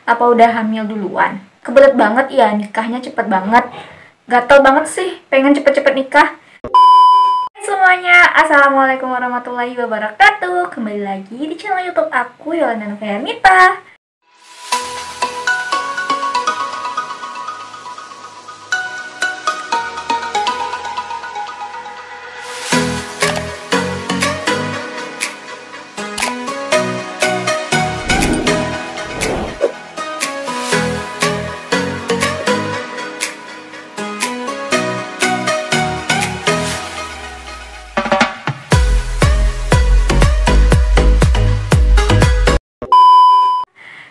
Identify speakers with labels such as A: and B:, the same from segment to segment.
A: Apa udah hamil duluan? Kebelet banget ya, nikahnya cepet banget. Gatel banget sih, pengen cepet-cepet nikah. Hai semuanya, assalamualaikum warahmatullahi wabarakatuh. Kembali lagi di channel YouTube aku, Yolanda Novyanita.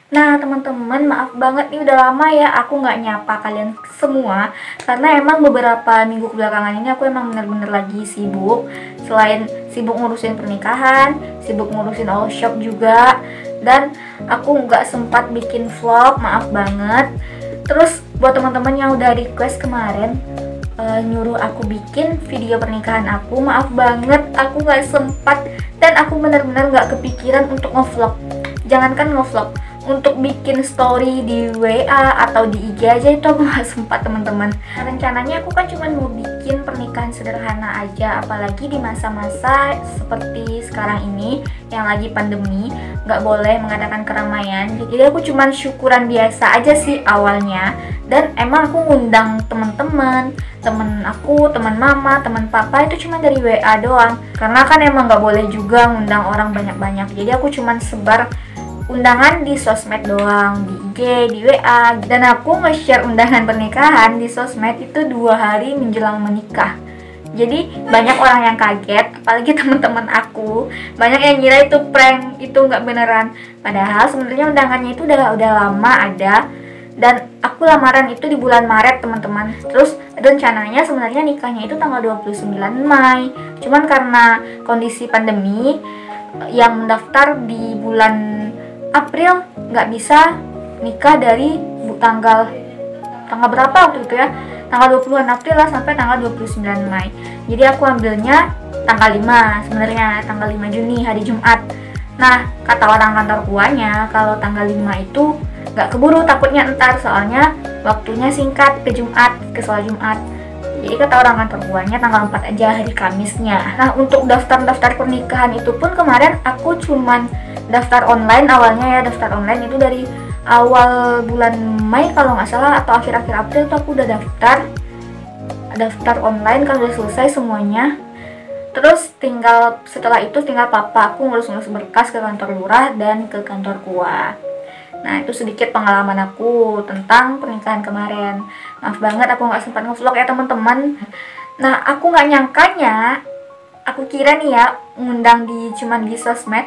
A: Nah teman-teman, maaf banget nih udah lama ya aku nggak nyapa kalian semua, karena emang beberapa minggu belakangan ini aku emang bener-bener lagi sibuk. Selain sibuk ngurusin pernikahan, sibuk ngurusin all shop juga, dan aku nggak sempat bikin vlog, maaf banget. Terus buat teman-teman yang udah request kemarin nyuruh aku bikin video pernikahan aku, maaf banget aku nggak sempat, dan aku bener-bener nggak kepikiran untuk ngevlog. Jangankan ngevlog, untuk bikin story di WA atau di IG aja itu aku gak sempat teman-teman. Rencananya aku kan cuma mau bikin pernikahan sederhana aja, apalagi di masa-masa seperti sekarang ini yang lagi pandemi, nggak boleh mengadakan keramaian. Jadi aku cuma syukuran biasa aja sih awalnya, dan emang aku ngundang teman-teman, temen aku, teman mama, teman papa itu cuma dari WA doang, karena kan emang nggak boleh juga ngundang orang banyak-banyak. Jadi aku cuma sebar undangan di sosmed doang, di IG, di WA, dan aku nge-share undangan pernikahan di sosmed itu 2 hari menjelang menikah. Jadi banyak orang yang kaget, apalagi teman-teman aku, banyak yang ngira itu prank, itu nggak beneran. Padahal sebenarnya undangannya itu udah lama ada, dan aku lamaran itu di bulan Maret teman-teman. Terus rencananya sebenarnya nikahnya itu tanggal 29 Mei. Cuman karena kondisi pandemi, yang mendaftar di bulan April nggak bisa nikah dari tanggal berapa waktu itu ya, tanggal 20-an April lah sampai tanggal 29 Mei. Jadi aku ambilnya tanggal 5, sebenarnya tanggal 5 Juni, hari Jumat. Nah kata orang kantor kuanya kalau tanggal 5 itu nggak keburu, takutnya entar, soalnya waktunya singkat ke Jumat, ke sholat Jumat. Jadi kata orang kantor kuanya tanggal 4 aja, hari Kamisnya. Nah untuk daftar pernikahan itu pun kemarin aku cuman daftar online awalnya ya, daftar online itu dari awal bulan Mei kalau nggak salah, atau akhir-akhir April tuh aku udah daftar online kalau udah selesai semuanya. Terus setelah itu tinggal papa aku ngurus-ngurus berkas ke kantor lurah dan ke kantor KUA. Nah itu sedikit pengalaman aku tentang pernikahan kemarin. Maaf banget aku nggak sempat ngevlog ya teman-teman. Nah aku nggak nyangkanya, aku kira nih ya ngundang cuman di sosmed,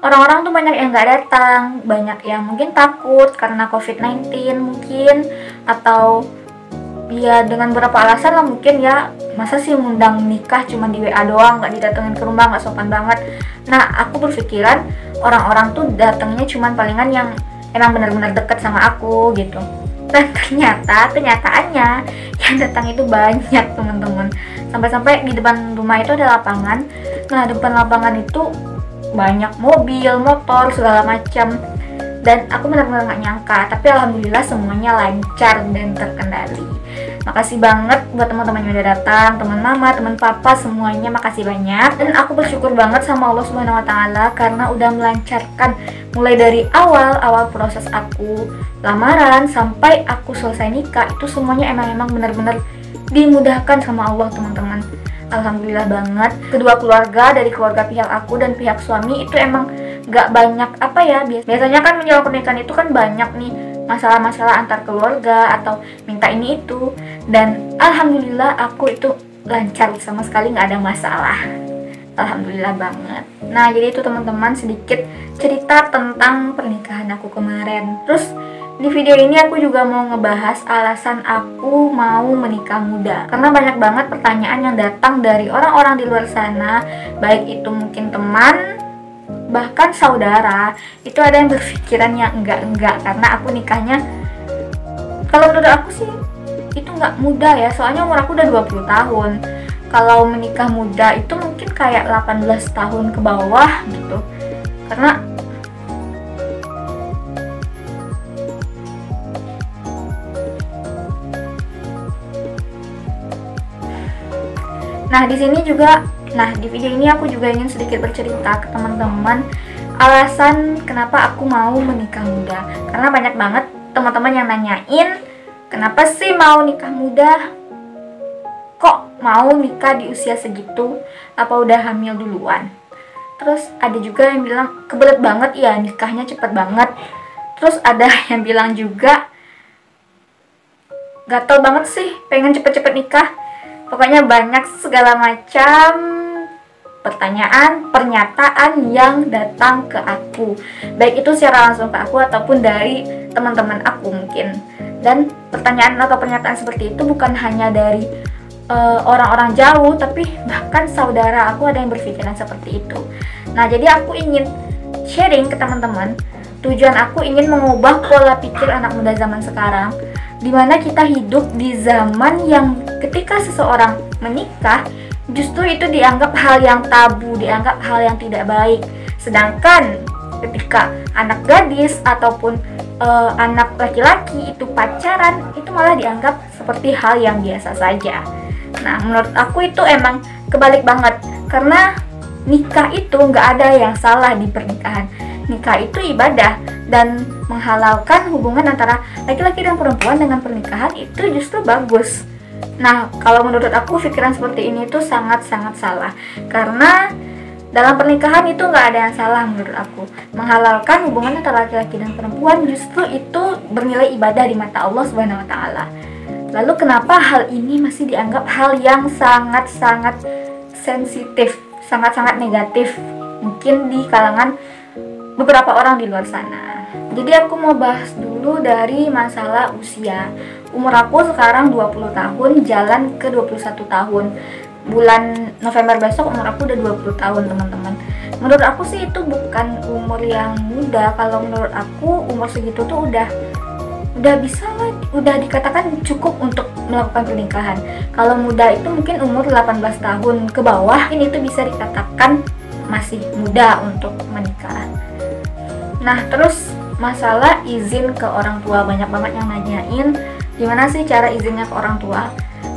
A: orang-orang tuh banyak yang nggak datang, banyak yang mungkin takut karena COVID-19 mungkin, atau ya dengan beberapa alasan lah mungkin ya, masa sih ngundang nikah cuma di WA doang, nggak didatengin ke rumah, nggak sopan banget. Nah aku berpikiran orang-orang tuh datangnya cuma palingan yang emang benar-benar deket sama aku gitu. Dan kenyataannya yang datang itu banyak teman-teman, sampai-sampai di depan rumah itu ada lapangan. Nah depan lapangan itu banyak mobil, motor, segala macam, dan aku benar-benar nggak nyangka. Tapi alhamdulillah semuanya lancar dan terkendali. Makasih banget buat teman-teman yang udah datang, teman mama, teman papa, semuanya makasih banyak. Dan aku bersyukur banget sama Allah Subhanahu Wa Taala karena udah melancarkan mulai dari awal proses aku lamaran sampai aku selesai nikah, itu semuanya emang benar-benar dimudahkan sama Allah teman-teman. Alhamdulillah banget. Kedua keluarga, dari keluarga pihak aku dan pihak suami itu emang gak banyak apa ya, biasanya kan menjelang pernikahan itu kan banyak nih masalah-masalah antar keluarga atau minta ini itu, dan alhamdulillah aku itu lancar, sama sekali gak ada masalah. Alhamdulillah banget. Nah jadi itu teman-teman sedikit cerita tentang pernikahan aku kemarin. Terus di video ini aku juga mau ngebahas alasan aku mau menikah muda, karena banyak banget pertanyaan yang datang dari orang-orang di luar sana, baik itu mungkin teman, bahkan saudara. Itu ada yang berpikiran yang enggak, karena aku nikahnya, kalau menurut aku sih itu nggak muda ya, soalnya umur aku udah 20 tahun. Kalau menikah muda itu mungkin kayak 18 tahun ke bawah gitu, karena Nah, di sini juga, di video ini aku juga ingin sedikit bercerita ke teman-teman alasan kenapa aku mau menikah muda. Karena banyak banget teman-teman yang nanyain, kenapa sih mau nikah muda? Kok mau nikah di usia segitu? Apa udah hamil duluan? Terus ada juga yang bilang, kebelet banget ya nikahnya cepet banget. Terus ada yang bilang juga, gatel banget sih pengen cepet-cepet nikah. Pokoknya banyak segala macam pertanyaan, pernyataan yang datang ke aku, baik itu secara langsung ke aku ataupun dari teman-teman aku mungkin. Dan pertanyaan atau pernyataan seperti itu bukan hanya dari orang-orang jauh, tapi bahkan saudara aku ada yang berpikiran seperti itu. Nah, jadi aku ingin sharing ke teman-teman. Tujuan aku ingin mengubah pola pikir anak muda zaman sekarang, dimana kita hidup di zaman yang ketika seseorang menikah, justru itu dianggap hal yang tabu, dianggap hal yang tidak baik. Sedangkan ketika anak gadis ataupun anak laki-laki itu pacaran, itu malah dianggap seperti hal yang biasa saja. Nah, menurut aku itu emang kebalik banget, karena nikah itu nggak ada yang salah di pernikahan. Nikah itu ibadah, dan menghalalkan hubungan antara laki-laki dan perempuan dengan pernikahan itu justru bagus. Nah, kalau menurut aku pikiran seperti ini tuh sangat-sangat salah, karena dalam pernikahan itu nggak ada yang salah menurut aku. Menghalalkan hubungan antara laki-laki dan perempuan justru itu bernilai ibadah di mata Allah Subhanahu wa Ta'ala. Lalu kenapa hal ini masih dianggap hal yang sangat-sangat sensitif, sangat-sangat negatif mungkin di kalangan beberapa orang di luar sana? Jadi aku mau bahas dulu dari masalah usia. Umur aku sekarang 20 tahun, jalan ke 21 tahun. Bulan November besok umur aku udah 20 tahun, teman-teman. Menurut aku sih itu bukan umur yang muda. Kalau menurut aku umur segitu tuh udah bisa lah, udah dikatakan cukup untuk melakukan pernikahan. Kalau muda itu mungkin umur 18 tahun ke bawah, ini tuh bisa dikatakan masih muda untuk menikah. Nah, terus masalah izin ke orang tua, banyak banget yang nanyain gimana sih cara izinnya ke orang tua.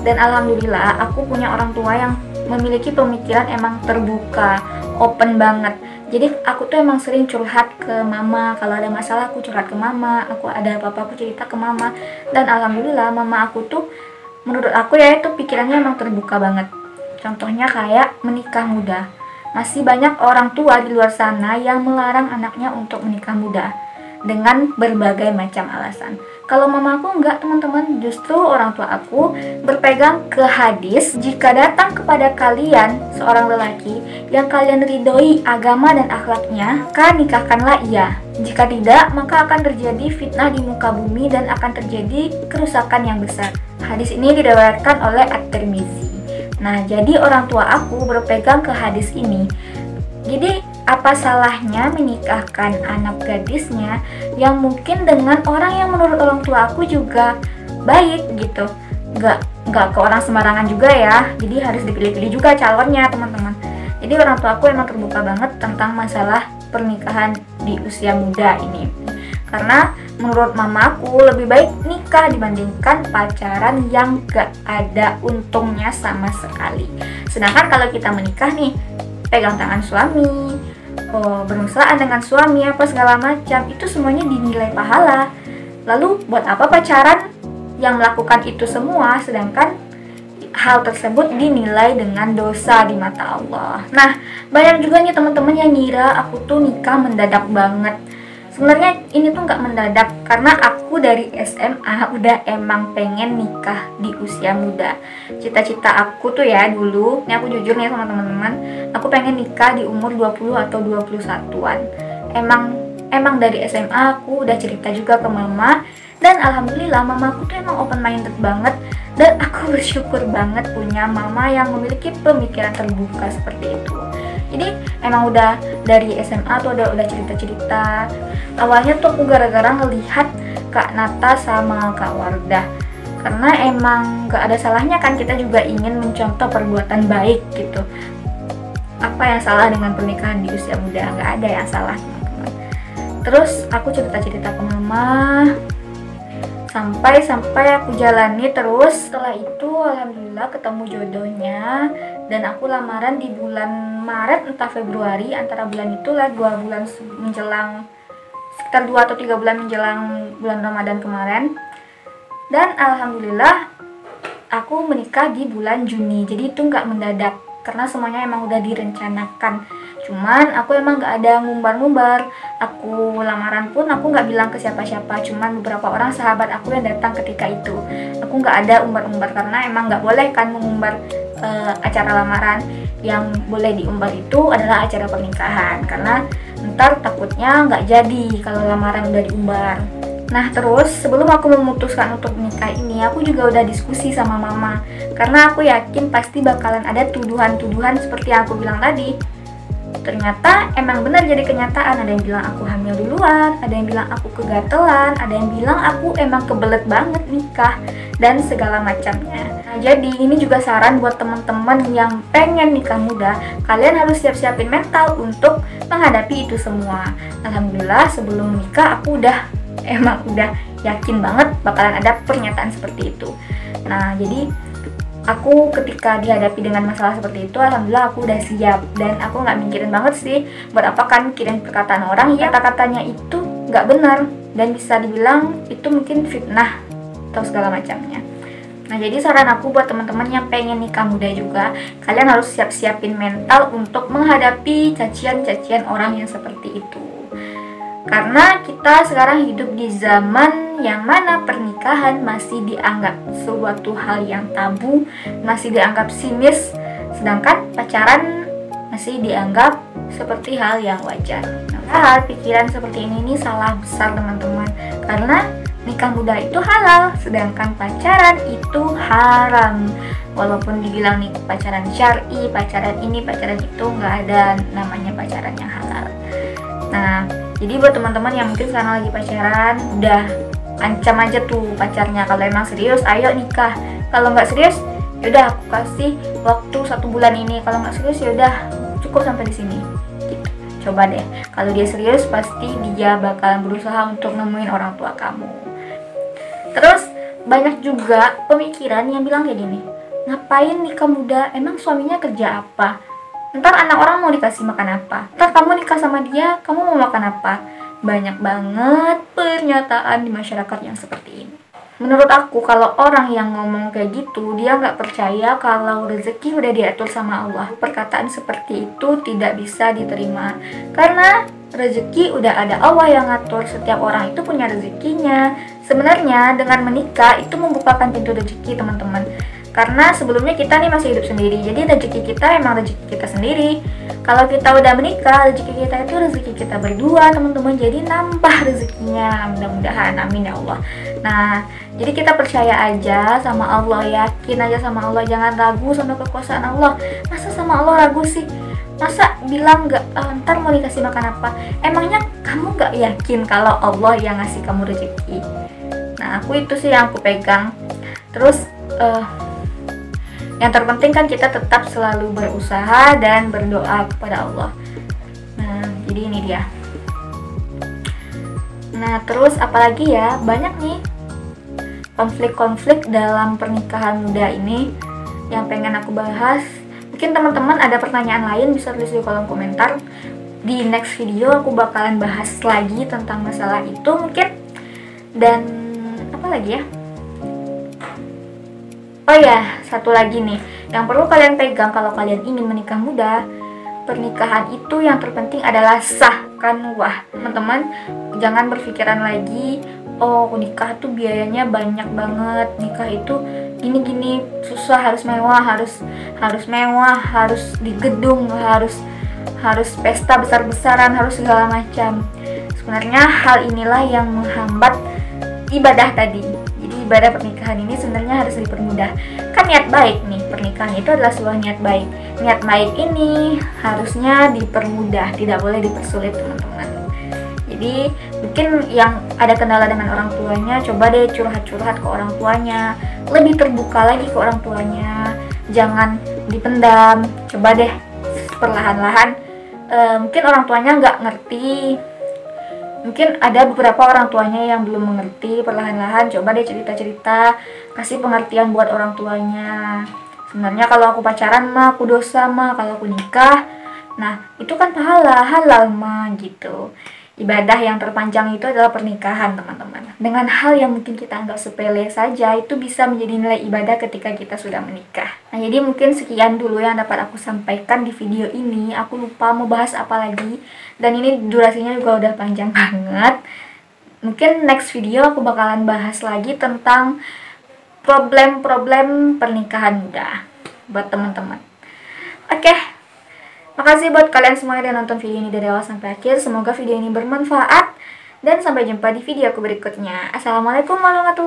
A: Dan alhamdulillah aku punya orang tua yang memiliki pemikiran emang terbuka, open banget. Jadi aku tuh emang sering curhat ke mama. Kalau ada masalah aku curhat ke mama, aku ada apa-apa aku cerita ke mama. Dan alhamdulillah mama aku tuh, menurut aku ya, itu pikirannya emang terbuka banget. Contohnya kayak menikah muda. Masih banyak orang tua di luar sana yang melarang anaknya untuk menikah muda dengan berbagai macam alasan. Kalau mama aku enggak, teman-teman. Justru orang tua aku berpegang ke hadis, jika datang kepada kalian seorang lelaki yang kalian ridhoi agama dan akhlaknya, maka nikahkanlah ia. Jika tidak, maka akan terjadi fitnah di muka bumi dan akan terjadi kerusakan yang besar. Hadis ini diriwayatkan oleh At-Tirmizi. Nah, jadi orang tua aku berpegang ke hadis ini. Jadi apa salahnya menikahkan anak gadisnya yang mungkin dengan orang yang menurut orang tua aku juga baik gitu. Nggak ke orang sembarangan juga ya. Jadi harus dipilih-pilih juga calonnya, teman-teman. Jadi orang tua aku emang terbuka banget tentang masalah pernikahan di usia muda ini. Karena menurut mamaku lebih baik nikah dibandingkan pacaran yang gak ada untungnya sama sekali. Sedangkan kalau kita menikah nih, pegang tangan suami, bermesraan dengan suami, apa segala macam, itu semuanya dinilai pahala. Lalu buat apa pacaran yang melakukan itu semua, sedangkan hal tersebut dinilai dengan dosa di mata Allah. Nah, banyak juga nih teman-teman yang ngira aku tuh nikah mendadak banget. Sebenarnya ini tuh nggak mendadak, karena aku dari SMA udah emang pengen nikah di usia muda. Cita-cita aku tuh ya dulu, ini aku jujur nih sama teman-teman, aku pengen nikah di umur 20 atau 21-an. Emang dari SMA aku udah cerita juga ke mama, dan alhamdulillah mama aku tuh emang open minded banget, dan aku bersyukur banget punya mama yang memiliki pemikiran terbuka seperti itu. Jadi emang udah dari SMA tuh udah cerita-cerita. Awalnya tuh aku gara-gara ngelihat Kak Nata sama Kak Wardah, karena emang gak ada salahnya kan kita juga ingin mencontoh perbuatan baik gitu. Apa yang salah dengan pernikahan di usia muda? Gak ada yang salah, teman-teman. Terus aku cerita-cerita ke mama. sampai aku jalani terus. Setelah itu alhamdulillah ketemu jodohnya, dan aku lamaran di bulan Maret entah Februari, antara bulan itulah 2 bulan menjelang, sekitar 2 atau 3 bulan menjelang bulan Ramadan kemarin. Dan alhamdulillah aku menikah di bulan Juni, jadi itu nggak mendadak karena semuanya emang udah direncanakan. Cuman aku emang nggak ada ngumbar-ngumbar. Aku lamaran pun aku nggak bilang ke siapa-siapa, cuman beberapa orang sahabat aku yang datang ketika itu. Aku nggak ada umbar-umbar karena emang nggak boleh kan mengumbar acara lamaran. Yang boleh diumbar itu adalah acara pernikahan, karena ntar takutnya nggak jadi kalau lamaran udah diumbar. Nah terus sebelum aku memutuskan untuk menikah ini, aku juga udah diskusi sama mama, karena aku yakin pasti bakalan ada tuduhan-tuduhan seperti yang aku bilang tadi. Ternyata emang benar jadi kenyataan. Ada yang bilang aku hamil duluan, ada yang bilang aku kegatelan, ada yang bilang aku emang kebelet banget nikah, dan segala macamnya. Nah, jadi ini juga saran buat teman-teman yang pengen nikah muda, kalian harus siap-siapin mental untuk menghadapi itu semua. Alhamdulillah sebelum nikah aku udah yakin banget bakalan ada pernyataan seperti itu. Nah jadi aku ketika dihadapi dengan masalah seperti itu, alhamdulillah aku udah siap, dan aku nggak mikirin banget sih buat apa kan mikirin perkataan orang yang kata-katanya itu nggak benar dan bisa dibilang itu mungkin fitnah atau segala macamnya. Nah jadi saran aku buat teman-teman yang pengen nikah muda juga, kalian harus siap-siapin mental untuk menghadapi cacian-cacian orang yang seperti itu. Karena kita sekarang hidup di zaman yang mana pernikahan masih dianggap suatu hal yang tabu, masih dianggap sinis, sedangkan pacaran masih dianggap seperti hal yang wajar. Nah, pikiran seperti ini salah besar teman-teman, karena nikah muda itu halal, sedangkan pacaran itu haram. Walaupun dibilang nih pacaran syar'i, pacaran ini, pacaran itu, nggak ada namanya pacaran yang halal. Nah, jadi buat teman-teman yang mungkin sekarang lagi pacaran, udah ancam aja tuh pacarnya. Kalau emang serius, ayo nikah. Kalau nggak serius, yaudah aku kasih waktu 1 bulan ini. Kalau nggak serius, yaudah cukup sampai di sini. Gitu. Coba deh. Kalau dia serius, pasti dia bakalan berusaha untuk nemuin orang tua kamu. Terus banyak juga pemikiran yang bilang kayak gini, ngapain nikah muda? Emang suaminya kerja apa? Ntar anak orang mau dikasih makan apa? Ntar kamu nikah sama dia, kamu mau makan apa? Banyak banget pernyataan di masyarakat yang seperti ini. Menurut aku, kalau orang yang ngomong kayak gitu, dia nggak percaya kalau rezeki udah diatur sama Allah. Perkataan seperti itu tidak bisa diterima, karena rezeki udah ada Allah yang ngatur. Setiap orang itu punya rezekinya. Sebenarnya dengan menikah itu membukakan pintu rezeki teman-teman. Karena sebelumnya kita nih masih hidup sendiri, jadi rezeki kita emang rezeki kita sendiri. Kalau kita udah menikah, rezeki kita itu rezeki kita berdua teman-teman, jadi nambah rezekinya, mudah-mudahan, amin ya Allah. Nah, jadi kita percaya aja sama Allah, yakin aja sama Allah, jangan ragu sama kekuasaan Allah. Masa sama Allah ragu sih? Masa bilang nggak, ntar mau dikasih makan apa? Emangnya kamu nggak yakin kalau Allah yang ngasih kamu rezeki? Nah, aku itu sih yang aku pegang. Terus yang terpenting kan kita tetap selalu berusaha dan berdoa kepada Allah. Nah, jadi ini dia. Nah, terus apalagi ya, banyak nih konflik-konflik dalam pernikahan muda ini yang pengen aku bahas. Mungkin teman-teman ada pertanyaan lain, bisa tulis di kolom komentar. Di next video aku bakalan bahas lagi tentang masalah itu mungkin. Dan apa lagi ya? Oh ya, satu lagi nih, yang perlu kalian pegang kalau kalian ingin menikah muda, pernikahan itu yang terpenting adalah sahkan wah. Teman-teman, jangan berpikiran lagi, oh nikah tuh biayanya banyak banget, nikah itu gini-gini, susah, harus mewah, harus mewah, harus di gedung, harus pesta besar-besaran, harus segala macam. Sebenarnya hal inilah yang menghambat ibadah tadi. Ibadah pernikahan ini sebenarnya harus dipermudah. Kan niat baik nih, pernikahan itu adalah sebuah niat baik. Niat baik ini harusnya dipermudah, tidak boleh dipersulit teman-teman. Jadi mungkin yang ada kendala dengan orang tuanya, coba deh curhat-curhat ke orang tuanya, lebih terbuka lagi ke orang tuanya, jangan dipendam. Coba deh perlahan-lahan, mungkin orang tuanya nggak ngerti, Mungkin ada beberapa orang tuanya yang belum mengerti, perlahan-lahan coba deh cerita-cerita, kasih pengertian buat orang tuanya. Sebenarnya kalau aku pacaran mah aku dosa mah, kalau aku nikah, nah itu kan pahala, halal mah gitu. Ibadah yang terpanjang itu adalah pernikahan, teman-teman. Dengan hal yang mungkin kita anggap sepele saja, itu bisa menjadi nilai ibadah ketika kita sudah menikah. Nah, jadi mungkin sekian dulu yang dapat aku sampaikan di video ini. Aku lupa mau bahas apa lagi, dan ini durasinya juga udah panjang banget. Mungkin next video aku bakalan bahas lagi tentang problem-problem pernikahan muda buat teman-teman. Oke, makasih buat kalian semua yang udah nonton video ini dari awal sampai akhir. Semoga video ini bermanfaat, dan sampai jumpa di video aku berikutnya. Assalamualaikum warahmatullahi wabarakatuh.